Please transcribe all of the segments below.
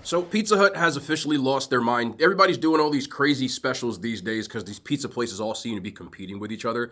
So Pizza Hut has officially lost their mind. Everybody's doing all these crazy specials these days because these pizza places all seem to be competing with each other.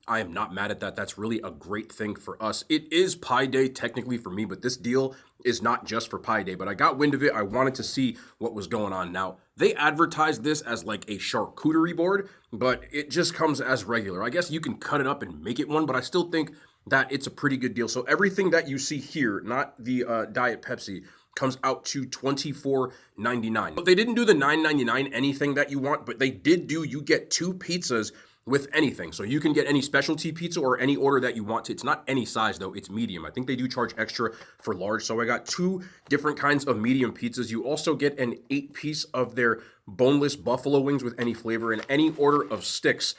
I am not mad at that. That's really a great thing for us. It is Pi Day technically for me, but this deal is not just for Pi Day. But I got wind of it. I wanted to see what was going on. Now, they advertised this as like a charcuterie board, but it just comes as regular. I guess you can cut it up and make it one, but I still think that it's a pretty good deal. So everything that you see here, not the Diet Pepsi, comes out to $24.99. But they didn't do the $9.99 anything that you want, but they did do, you get 2 pizzas with anything. So you can get any specialty pizza or any order that you want to. It's not any size though, it's medium. I think they do charge extra for large. So I got 2 different kinds of medium pizzas. You also get an 8-piece of their boneless buffalo wings with any flavor and any order of sticks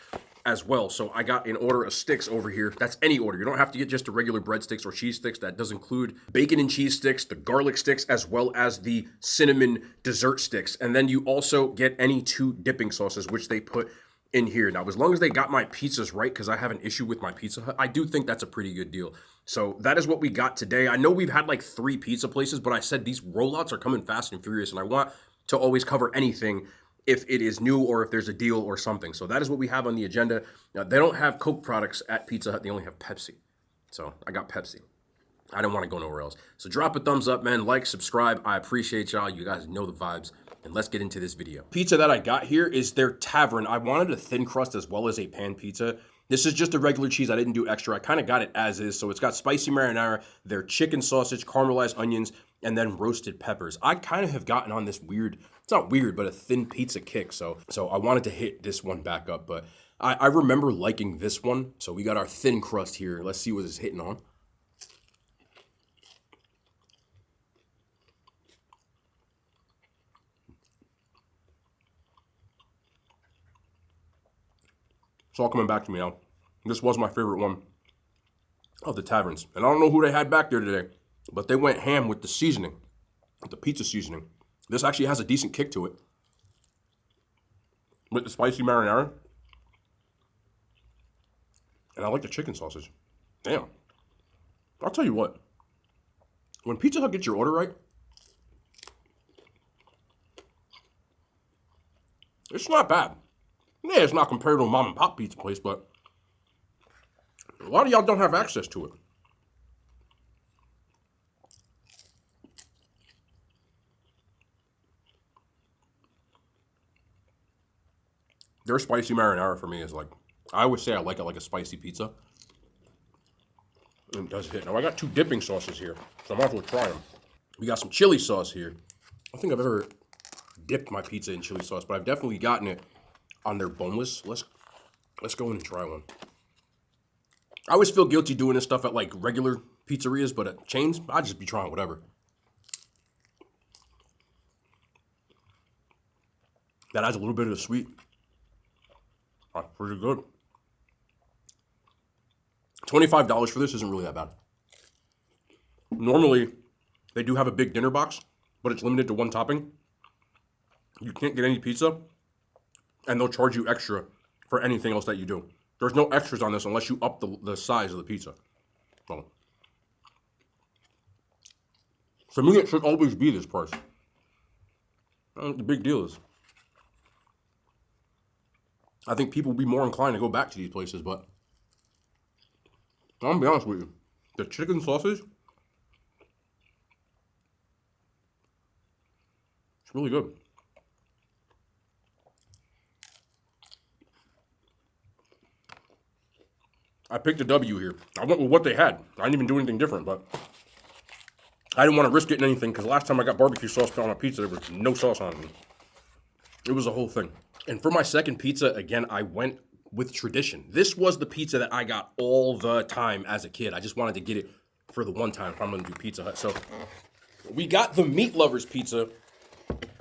as well. So I got an order of sticks over here. That's any order. You don't have to get just the regular breadsticks or cheese sticks. That does include bacon and cheese sticks, the garlic sticks, as well as the cinnamon dessert sticks. And then you also get any 2 dipping sauces, which they put in here. Now, as long as they got my pizzas right, because I have an issue with my Pizza Hut, I do think that's a pretty good deal. So that is what we got today. I know we've had like 3 pizza places, but I said these rollouts are coming fast and furious, and I want to always cover anything if it is new or if there's a deal or something. So that is what we have on the agenda. Now, they don't have Coke products at Pizza Hut. They only have Pepsi. So I got Pepsi. I didn't want to go nowhere else. So drop a thumbs up, man. Like, subscribe. I appreciate y'all. You guys know the vibes. And let's get into this video. Pizza that I got here is their Tavern. I wanted a thin crust as well as a pan pizza. This is just a regular cheese. I didn't do extra. I kind of got it as is. So it's got spicy marinara, their chicken sausage, caramelized onions, and then roasted peppers. I kind of have gotten on this weird, it's not weird, but a thin pizza kick. So I wanted to hit this one back up. But I remember liking this one. So we got our thin crust here. Let's see what it's hitting on. It's all coming back to me now. This was my favorite one of the Taverns. And I don't know who they had back there today, but they went ham with the seasoning, with the pizza seasoning. This actually has a decent kick to it. With the spicy marinara. And I like the chicken sausage. Damn. I'll tell you what. When Pizza Hut gets your order right, it's not bad. Yeah, it's not compared to a mom and pop pizza place, but a lot of y'all don't have access to it. Their spicy marinara for me is like, I always say I like it like a spicy pizza. And it does hit. Now I got 2 dipping sauces here, so I might as well try them. We got some chili sauce here. I don't think I've ever dipped my pizza in chili sauce, but I've definitely gotten it on their boneless. Let's go in and try one. I always feel guilty doing this stuff at like regular pizzerias, but at chains, I'd just be trying whatever. That adds a little bit of the sweet. That's pretty good. $25 for this isn't really that bad. Normally, they do have a big dinner box, but it's limited to 1 topping. You can't get any pizza, and they'll charge you extra for anything else that you do. There's no extras on this unless you up the size of the pizza. So, for me, it should always be this price. I don't know what the big deal is. I think people will be more inclined to go back to these places, but I'm gonna be honest with you. The chicken sausage, it's really good. I picked a W here. I went with what they had. I didn't even do anything different, but I didn't want to risk getting anything because last time I got barbecue sauce on my pizza, there was no sauce on it. It was a whole thing. And for my second pizza, again, I went with tradition. This was the pizza that I got all the time as a kid. I just wanted to get it for the one time if I'm going to do Pizza Hut. So we got the Meat Lovers pizza,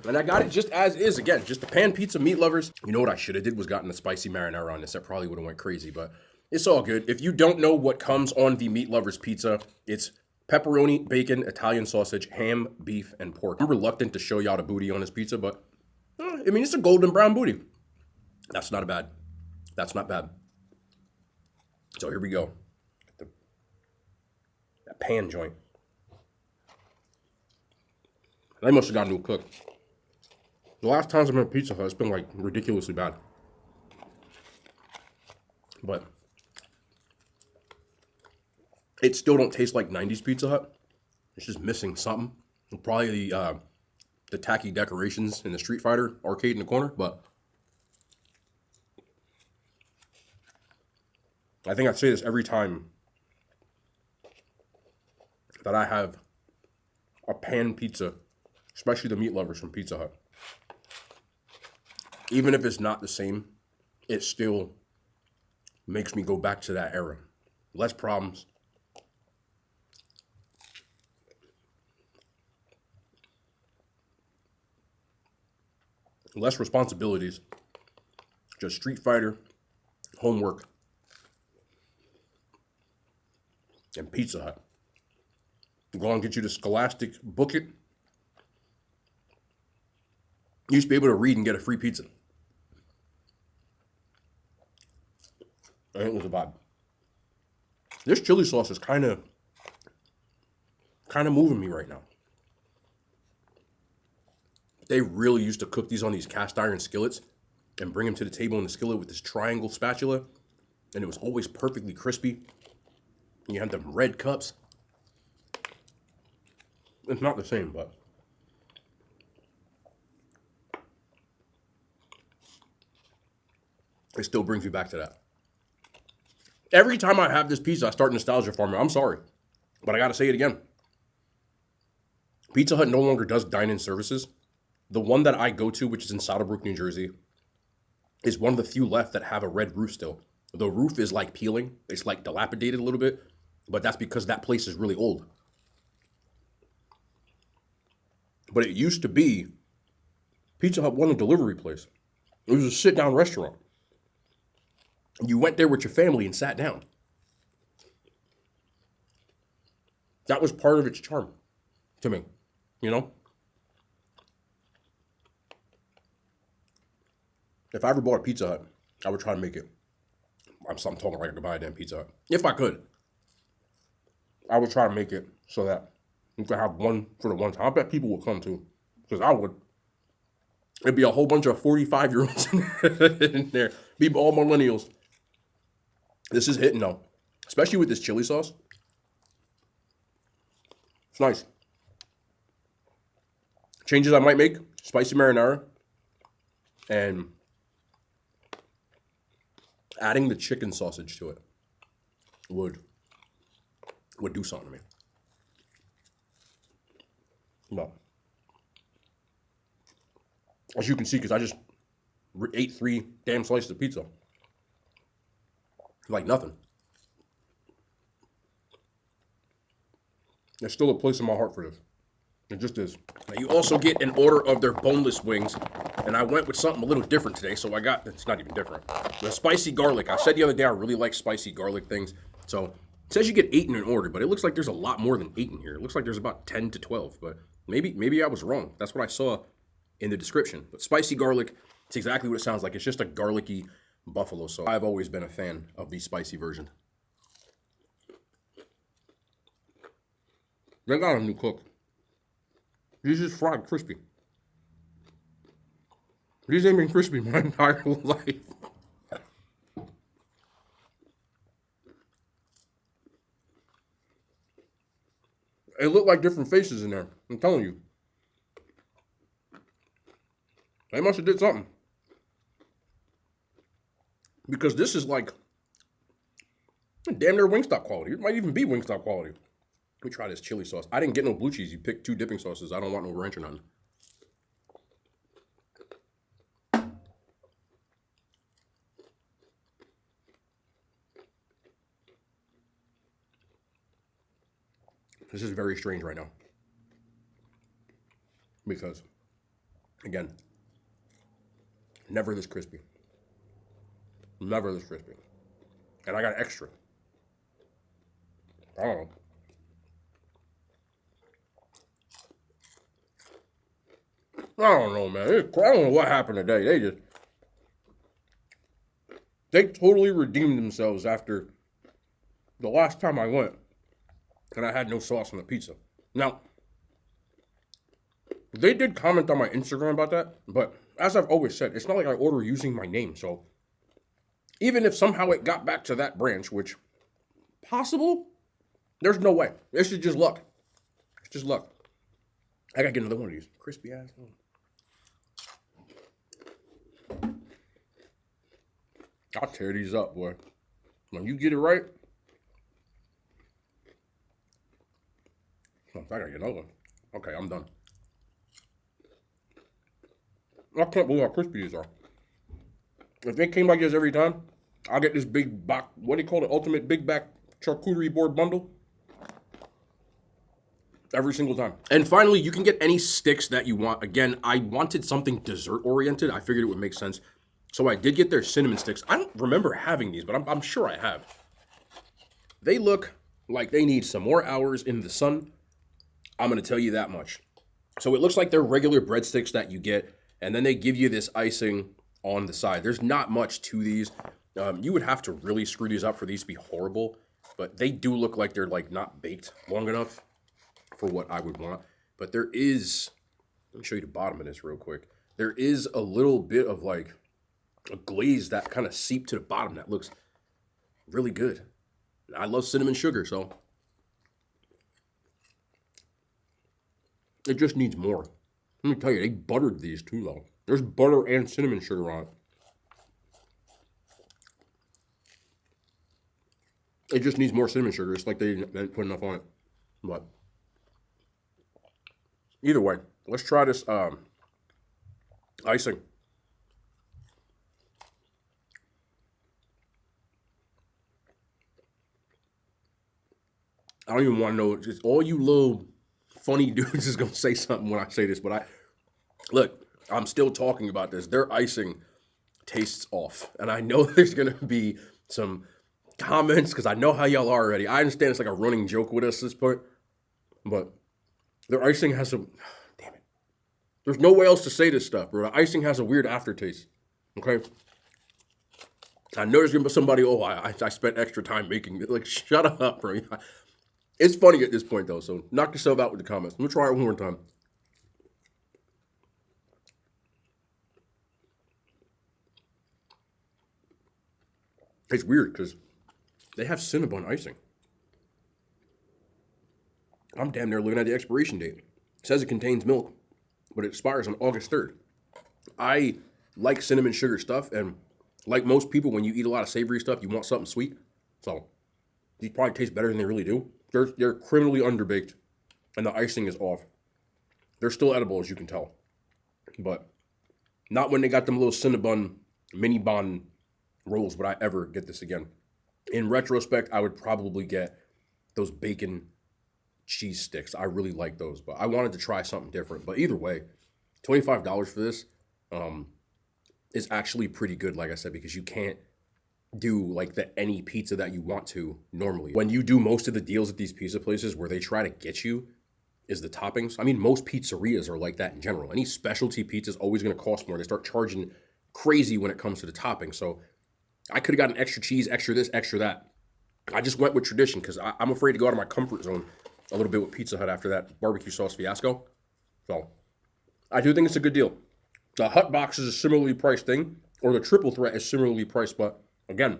and I got it just as is. Again, just the pan pizza, Meat Lovers. You know what I should have did was gotten the spicy marinara on this. That probably would have went crazy, but it's all good. If you don't know what comes on the Meat Lovers pizza, it's pepperoni, bacon, Italian sausage, ham, beef, and pork. I'm reluctant to show y'all the booty on this pizza, but I mean, it's a golden brown booty. That's not bad. That's not bad. So here we go. That pan joint. They must have got a new cook. The last times I've been at Pizza Hut, it's been like ridiculously bad. But it still don't taste like 90s Pizza Hut. It's just missing something. Probably the tacky decorations in the Street Fighter arcade in the corner, but I think I say this every time that I have a pan pizza, especially the meat lovers from Pizza Hut. Even if it's not the same, it still makes me go back to that era. Less problems. Less responsibilities. Just Street Fighter, homework, and Pizza Hut. Go and get you the Scholastic booklet. You used to be able to read and get a free pizza. And it was a vibe. This chili sauce is kind of moving me right now. They really used to cook these on these cast iron skillets and bring them to the table in the skillet with this triangle spatula. And it was always perfectly crispy. You had them red cups. It's not the same, but it still brings me back to that. Every time I have this pizza, I start nostalgia farming. I'm sorry, but I gotta say it again. Pizza Hut no longer does dine-in services. The one that I go to, which is in Southbrook, New Jersey, is one of the few left that have a red roof still. The roof is like peeling. It's like dilapidated a little bit, but that's because that place is really old. But it used to be Pizza Hut wasn't a delivery place. It was a sit-down restaurant. You went there with your family and sat down. That was part of its charm to me, you know? If I ever bought a Pizza Hut, I would try to make it. I'm talking like I could buy a damn Pizza Hut. If I could, I would try to make it so that you could have one for the one time. I bet people would come too, because I would. It'd be a whole bunch of 45-year-olds in there. Be all millennials. This is hitting though, especially with this chili sauce. It's nice. Changes I might make: spicy marinara, and adding the chicken sausage to it would do something to me. No. As you can see, because I just ate 3 damn slices of pizza. Like nothing. There's still a place in my heart for this. It just is. Now you also get an order of their boneless wings. And I went with something a little different today. So I got, it's not even different. The spicy garlic. I said the other day I really like spicy garlic things. So it says you get 8 in an order, but it looks like there's a lot more than 8 in here. It looks like there's about 10 to 12, but maybe I was wrong. That's what I saw in the description. But spicy garlic, it's exactly what it sounds like. It's just a garlicky buffalo sauce. I've always been a fan of the spicy version. They got a new cook. These is fried crispy. These ain't been crispy my entire life. It looked like different faces in there. I'm telling you. They must have did something. Because this is like damn near Wingstop quality. It might even be Wingstop quality. Let me try this chili sauce. I didn't get no blue cheese. You picked 2 dipping sauces. I don't want no ranch or nothing. This is very strange right now. Because, again, never this crispy. Never this crispy. And I got extra. I don't know. I don't know, man. I don't know what happened today. They totally redeemed themselves after the last time I went and I had no sauce on the pizza. Now, They did comment on my Instagram about that, but as I've always said, it's not like I order using my name. So even if somehow it got back to that branch, which possible, there's no way. This is just luck. It's just luck. I gotta get another one of these crispy ass. I'll tear these up, boy. When you get it right. Oh, I gotta get another one. Okay, I'm done. I can't believe how crispy these are. If they came like this every time, I'll get this big back, what do you call it, ultimate big back charcuterie board bundle. Every single time. And finally, you can get any sticks that you want. Again, I wanted something dessert oriented. I figured it would make sense. So I did get their cinnamon sticks. I don't remember having these, but I'm sure I have. They look like they need some more hours in the sun. I'm going to tell you that much. So it looks like they're regular breadsticks that you get, and then they give you this icing on the side. There's not much to these. You would have to really screw these up for these to be horrible, but they do look like they're like not baked long enough for what I would want. But there is, let me show you the bottom of this real quick. There is a little bit of like a glaze that kind of seeped to the bottom that looks really good. I love cinnamon sugar, so it just needs more. Let me tell you, they buttered these too, though. There's butter and cinnamon sugar on it. It just needs more cinnamon sugar. It's like they didn't put enough on it. But either way, let's try this icing. I don't even want to know. Just all you little funny dudes is going to say something when I say this. But look, I'm still talking about this. Their icing tastes off. And I know there's going to be some comments because I know how y'all are already. I understand it's like a running joke with us at this point. But their icing has some... Damn it. There's no way else to say this stuff, bro. The icing has a weird aftertaste. Okay? I know there's going to be somebody, I spent extra time making it. Like, shut up, bro. It's funny at this point, though, so knock yourself out with the comments. Let me try it one more time. It's weird, because they have Cinnabon icing. I'm damn near looking at the expiration date. It says it contains milk, but it expires on August 3rd. I like cinnamon sugar stuff, and like most people, when you eat a lot of savory stuff, you want something sweet. So these probably taste better than they really do. They're criminally underbaked, and the icing is off. They're still edible, as you can tell. But not when they got them little Cinnabon mini bon rolls would I ever get this again. In retrospect, I would probably get those bacon cheese sticks. I really like those, but I wanted to try something different. But either way, $25 for this is actually pretty good, like I said, because you can't do like any pizza that you want to normally. When you do most of the deals at these pizza places where they try to get you is the toppings. I mean, most pizzerias are like that in general. Any specialty pizza is always going to cost more. They start charging crazy when it comes to the toppings. So I could have gotten extra cheese, extra this, extra that. I just went with tradition because I'm afraid to go out of my comfort zone a little bit with Pizza Hut after that barbecue sauce fiasco. So I do think it's a good deal. The Hut box is a similarly priced thing, or the triple threat is similarly priced, but again,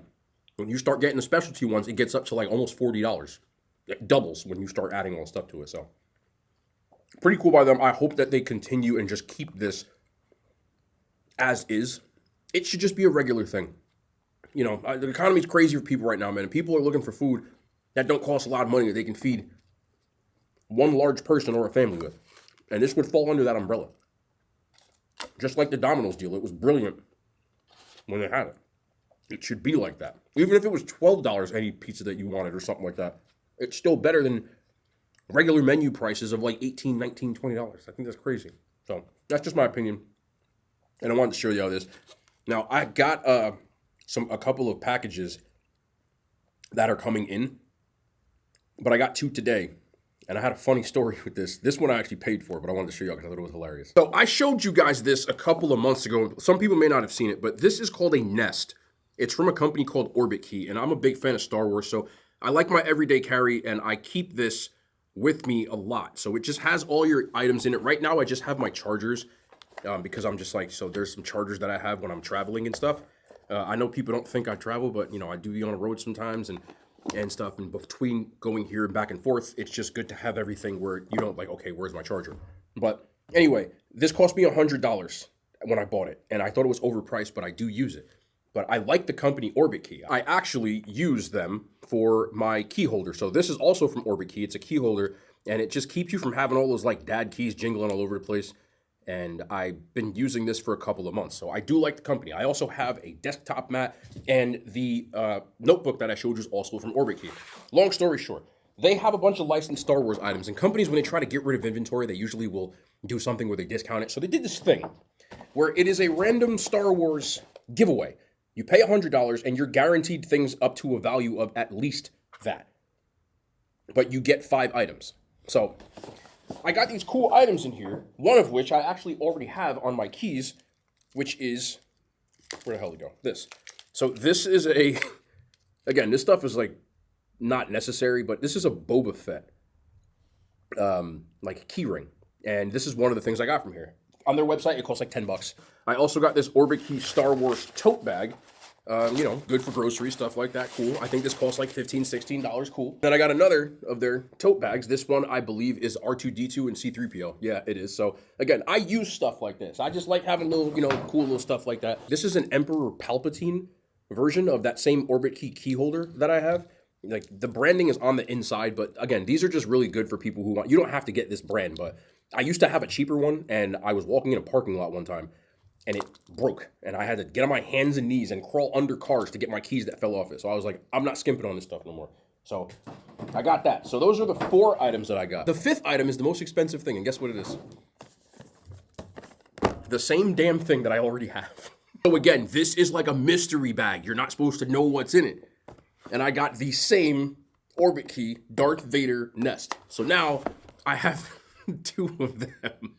when you start getting the specialty ones, it gets up to like almost $40. It doubles when you start adding all the stuff to it. So pretty cool by them. I hope that they continue and just keep this as is. It should just be a regular thing. You know, the economy's crazy for people right now, man. And people are looking for food that don't cost a lot of money that they can feed one large person or a family with. And this would fall under that umbrella. Just like the Domino's deal. It was brilliant when they had it. It should be like that. Even if it was $12 any pizza that you wanted or something like that, it's still better than regular menu prices of like $18, $19, $20. I think that's crazy. So that's just my opinion. And I wanted to show you all this. Now, I got a couple of packages that are coming in, but I got two today. And I had a funny story with this. This one I actually paid for, but I wanted to show you because I thought it was hilarious. So I showed you guys this a couple of months ago. Some people may not have seen it, but this is called a Nest. It's from a company called Orbit Key, and I'm a big fan of Star Wars, so I like my everyday carry, and I keep this with me a lot. So it just has all your items in it. Right now, I just have my chargers because I'm just like, so there's some chargers that I have when I'm traveling and stuff. I know people don't think I travel, but I do be on the road sometimes and stuff. And between going here and back and forth, it's just good to have everything where you don't like, okay, where's my charger? But anyway, this cost me $100 when I bought it, and I thought it was overpriced, but I do use it. But I like the company Orbit Key. I actually use them for my key holder. So this is also from Orbit Key. It's a key holder, and it just keeps you from having all those like dad keys jingling all over the place. And I've been using this for a couple of months. So I do like the company. I also have a desktop mat, and the notebook that I showed you is also from Orbit Key. Long story short, they have a bunch of licensed Star Wars items, and companies, when they try to get rid of inventory, they usually will do something where they discount it. So they did this thing where it is a random Star Wars giveaway. You pay $100 and you're guaranteed things up to a value of at least that. But you get 5 items. So I got these cool items in here, one of which I actually already have on my keys, which is, where the hell did it go? This. So this is a, again, this stuff is like not necessary, but this is a Boba Fett, like key ring. And this is one of the things I got from here. On their website, it costs like $10. I also got this Orbit Key Star Wars tote bag. Good for groceries, stuff like that. Cool. I think this costs like $15, $16. Cool. Then I got another of their tote bags. This one, I believe, is R2-D2 and C-3PO. Yeah, it is. So, again, I use stuff like this. I just like having little, cool little stuff like that. This is an Emperor Palpatine version of that same Orbit Key key holder that I have. Like, the branding is on the inside, but, again, these are just really good for people who want... You don't have to get this brand, but I used to have a cheaper one, and I was walking in a parking lot one time, and it broke, and I had to get on my hands and knees and crawl under cars to get my keys that fell off it. So I was like, I'm not skimping on this stuff no more. So I got that. So those are the 4 items that I got. The 5th item is the most expensive thing, and guess what it is? The same damn thing that I already have. So again, this is like a mystery bag. You're not supposed to know what's in it. And I got the same Orbit Key Darth Vader nest. So now I have 2 of them.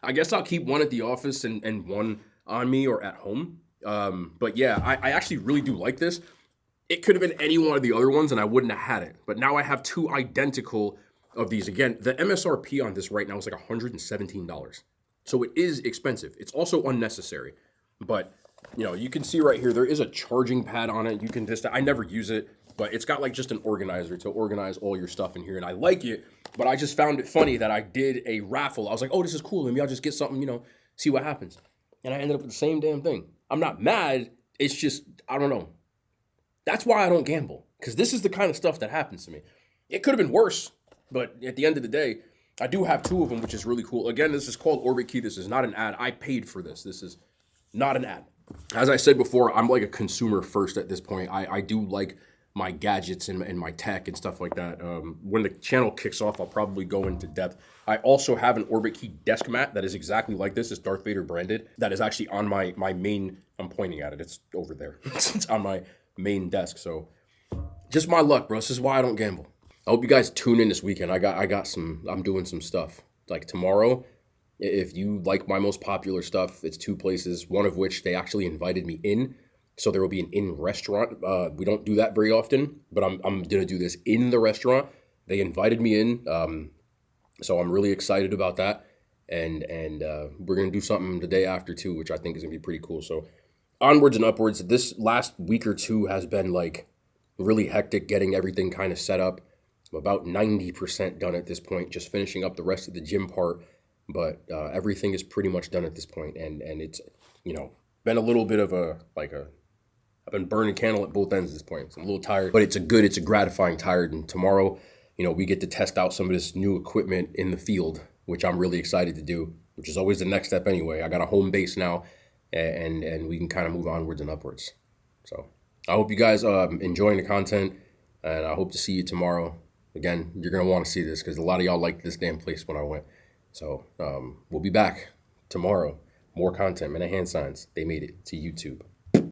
I guess I'll keep one at the office and one on me or at home. But yeah, I actually really do like this. It could have been any one of the other ones and I wouldn't have had it. But now I have 2 identical of these. Again, the MSRP on this right now is like $117. So it is expensive. It's also unnecessary. But, you can see right here, there is a charging pad on it. You can just, I never use it, but it's got like just an organizer to organize all your stuff in here. And I like it, but I just found it funny that I did a raffle. I was like, oh, this is cool. Maybe I'll just get something, see what happens. And I ended up with the same damn thing. I'm not mad. It's just, I don't know. That's why I don't gamble, because this is the kind of stuff that happens to me. It could have been worse, but at the end of the day, I do have 2 of them, which is really cool. Again, this is called Orbit Key. This is not an ad. I paid for this. This is not an ad. As I said before, I'm like a consumer first at this point. I do like my gadgets and my tech and stuff like that. When the channel kicks off, I'll probably go into depth. I also have an Orbit Key desk mat that is exactly like this. It's Darth Vader branded. That is actually on my main, I'm pointing at it. It's over there. It's on my main desk. So just my luck, bro. This is why I don't gamble. I hope you guys tune in this weekend. I'm doing some stuff. Like tomorrow, if you like my most popular stuff, it's 2 places, one of which they actually invited me in. So there will be an in-restaurant. We don't do that very often, but I'm going to do this in the restaurant. They invited me in, so I'm really excited about that. And we're going to do something the day after too, which I think is going to be pretty cool. So onwards and upwards. This last week or 2 has been like really hectic, getting everything kind of set up. I'm about 90% done at this point, just finishing up the rest of the gym part. But everything is pretty much done at this point. And it's, been a little bit of I've been burning candle at both ends at this point. So I'm a little tired, but it's a gratifying tired. And tomorrow, we get to test out some of this new equipment in the field, which I'm really excited to do, which is always the next step anyway. I got a home base now, and we can kind of move onwards and upwards. So I hope you guys enjoying the content, and I hope to see you tomorrow. Again, you're going to want to see this because a lot of y'all liked this damn place when I went. So we'll be back tomorrow. More content, man. Hand signs. They made it to YouTube.